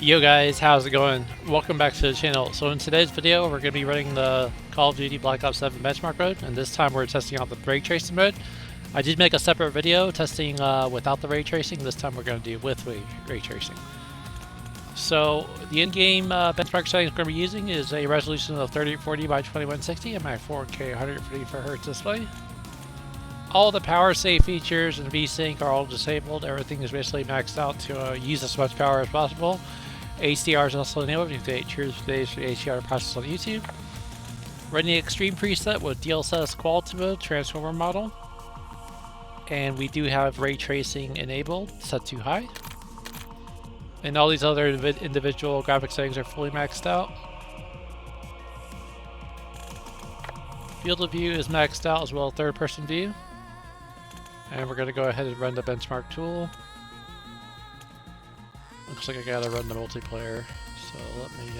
Yo guys, how's it going? Welcome back to the channel. So in today's video, we're going to be running the Call of Duty Black Ops 7 benchmark mode, and this time we're testing out the ray tracing mode. I did make a separate video testing without the ray tracing. This time we're going to do with ray tracing. So the in-game benchmark settings we're going to be using is a resolution of 3040 by 2160 and my 4K 144Hz display. All the power save features and VSync are all disabled. Everything is basically maxed out to use as much power as possible. HDR is also enabled. You can choose today's HDR process on YouTube. Running the Extreme preset with DLSS quality mode, transformer model. And we do have ray tracing enabled, set to high. And all these other individual graphic settings are fully maxed out. Field of view is maxed out as well as third person view. And we're going to go ahead and run the benchmark tool. Looks like I gotta run the multiplayer, so let me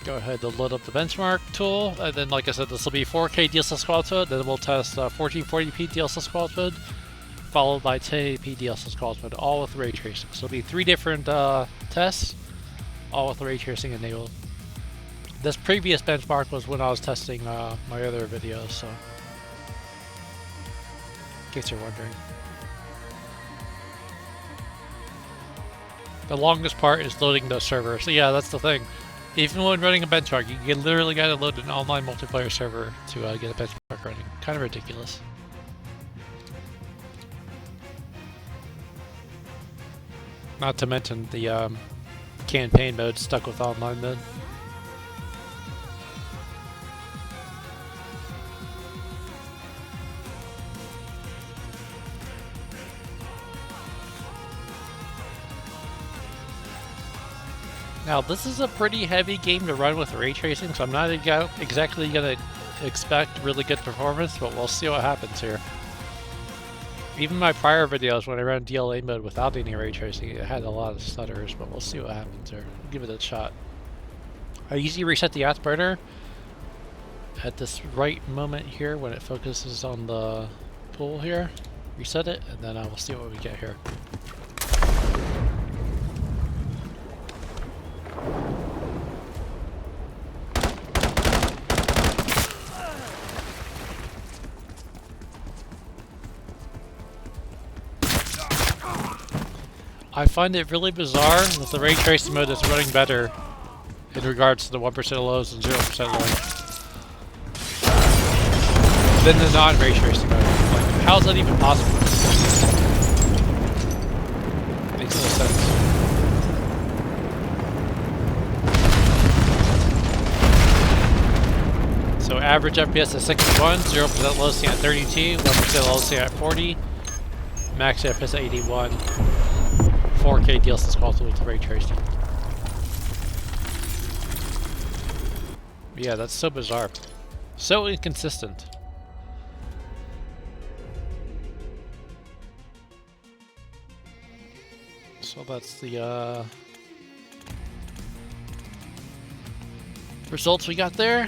go ahead and load up the benchmark tool. And then, like I said, this will be 4K DLSS quality mode. Then we'll test 1440p DLSS quality mode, followed by 1080p DLSS quality mode, all with ray tracing. So it'll be 3 different tests, all with ray tracing enabled. This previous benchmark was when I was testing my other videos, so in case you're wondering. The longest part is loading the server. So yeah, that's the thing. Even when running a benchmark, you literally gotta load an online multiplayer server to get a benchmark running. Kind of ridiculous. Not to mention the campaign mode stuck with online mode. Now this is a pretty heavy game to run with ray tracing, so I'm not exactly going to expect really good performance, but we'll see what happens here. Even my prior videos when I ran DLA mode without any ray tracing, it had a lot of stutters, but we'll see what happens here. We'll give it a shot. I usually reset the afterburner at this right moment here when it focuses on the pool here. Reset it, and then I will see what we get here. I find it really bizarre that the ray tracing mode is running better in regards to the 1% lows and 0% lows than the non-ray tracing mode. Like, how is that even possible? Makes no sense. So average FPS is 61, 0% low seen at 32, 1% low seen at 40, max FPS at 81. 4K DLSS quality with ray tracing. Yeah, that's so bizarre. So inconsistent. So that's the results we got there.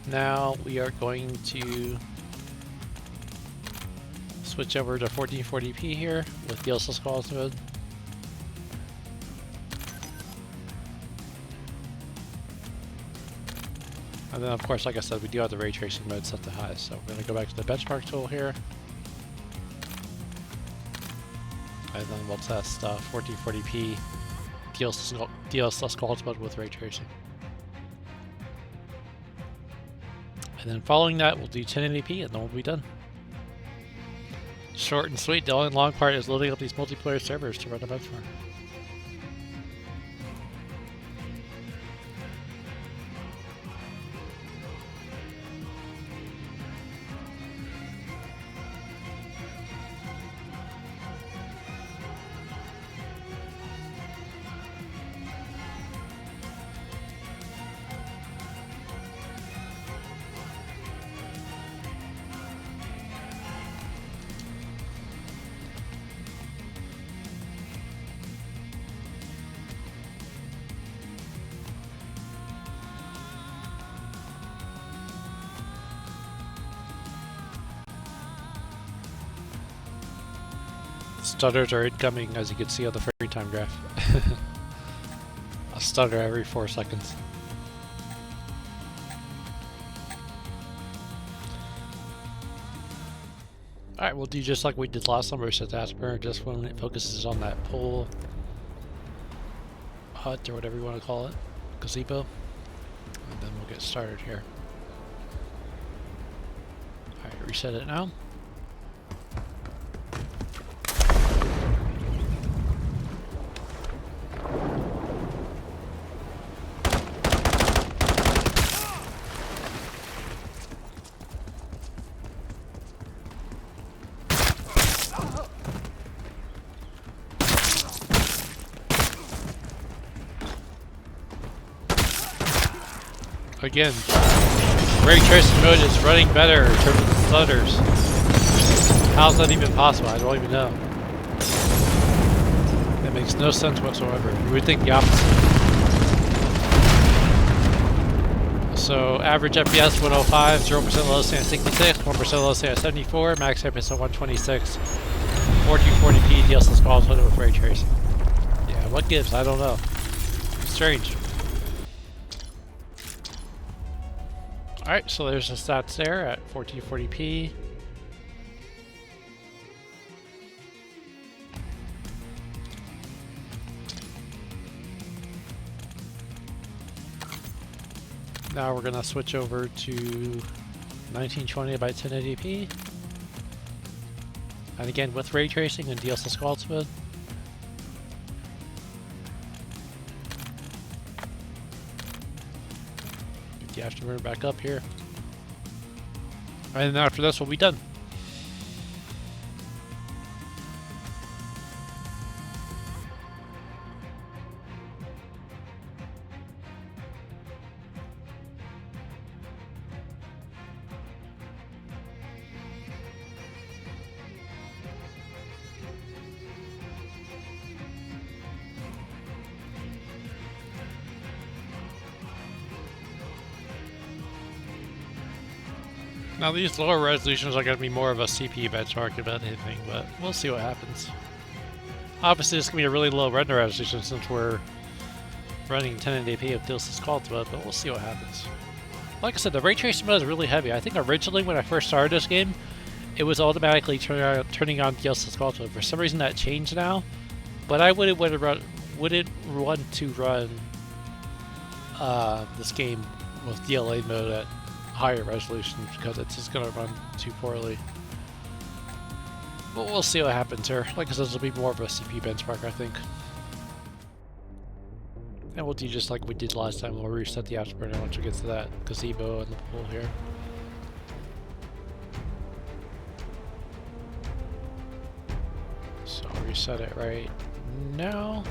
Now we are going to switch over to 1440p here with DLSS quality mode. And then of course, like I said, we do have the ray tracing mode set to high, so we're going to go back to the benchmark tool here. And then we'll test 1440p DLSS quality mode with ray tracing. And then following that, we'll do 1080p and then we'll be done. Short and sweet. The only long part is loading up these multiplayer servers to run a benchmark. Stutters are incoming, as you can see on the frame time graph. A stutter every 4 seconds. Alright, we'll do just like we did last time, where we set the afterburner just when it focuses on that pole, hut, or whatever you want to call it, gazebo, and then we'll get started here. Alright, reset it now. Again, ray tracing mode is running better in terms of stutters. How's that even possible? I don't even know. That makes no sense whatsoever. You would think the opposite. So average FPS 105, 0% latency at 66, 1% latency at 74, max FPS at 126, 1440p DLSS quality with ray tracing. Yeah, what gives? I don't know. Strange. Alright, so there's the stats there at 1440p. Now we're going to switch over to 1920 by 1080p. And again with ray tracing and DLSS quality mode. The afterburner back up here, and then after this we'll be done. Now these lower resolutions are going to be more of a CPU benchmark about anything, but we'll see what happens. Obviously it's going to be a really low render resolution since we're running 1080p with DLSS quality mode, but we'll see what happens. Like I said, the ray tracing mode is really heavy. I think originally when I first started this game, it was automatically turning on DLSS quality mode. For some reason that changed now, but I wouldn't want to run this game with DLA mode at higher resolution because it's just going to run too poorly. But we'll see what happens here. Like I said, this will be more of a CPU benchmark, I think. And we'll do just like we did last time. We'll reset the afterburner once we get to that gazebo and the pool here. So I'll reset it right now.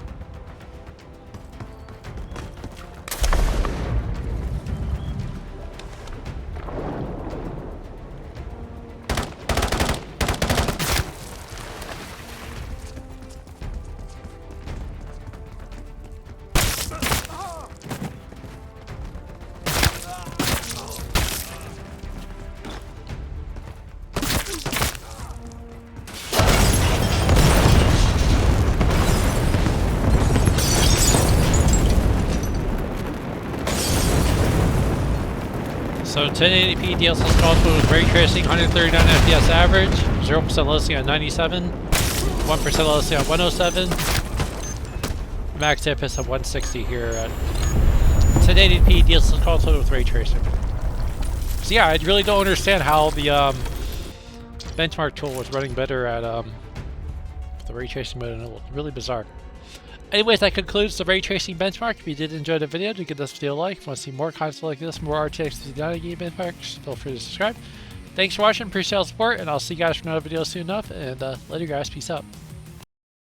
So 1080p DLSS quality with ray tracing, 139 FPS average, 0% latency on 97, 1% latency on 107, max FPS of 160 here at 1080p DLSS quality with ray tracing. So yeah, I really don't understand how the benchmark tool was running better at the ray tracing mode, and it was really bizarre. Anyways, that concludes the ray tracing benchmark. If you did enjoy the video, do give this video a like. If you want to see more content like this, more RTX 5090 game benchmarks, feel free to subscribe. Thanks for watching, appreciate all the support, and I'll see you guys for another video soon enough, and later guys, peace out.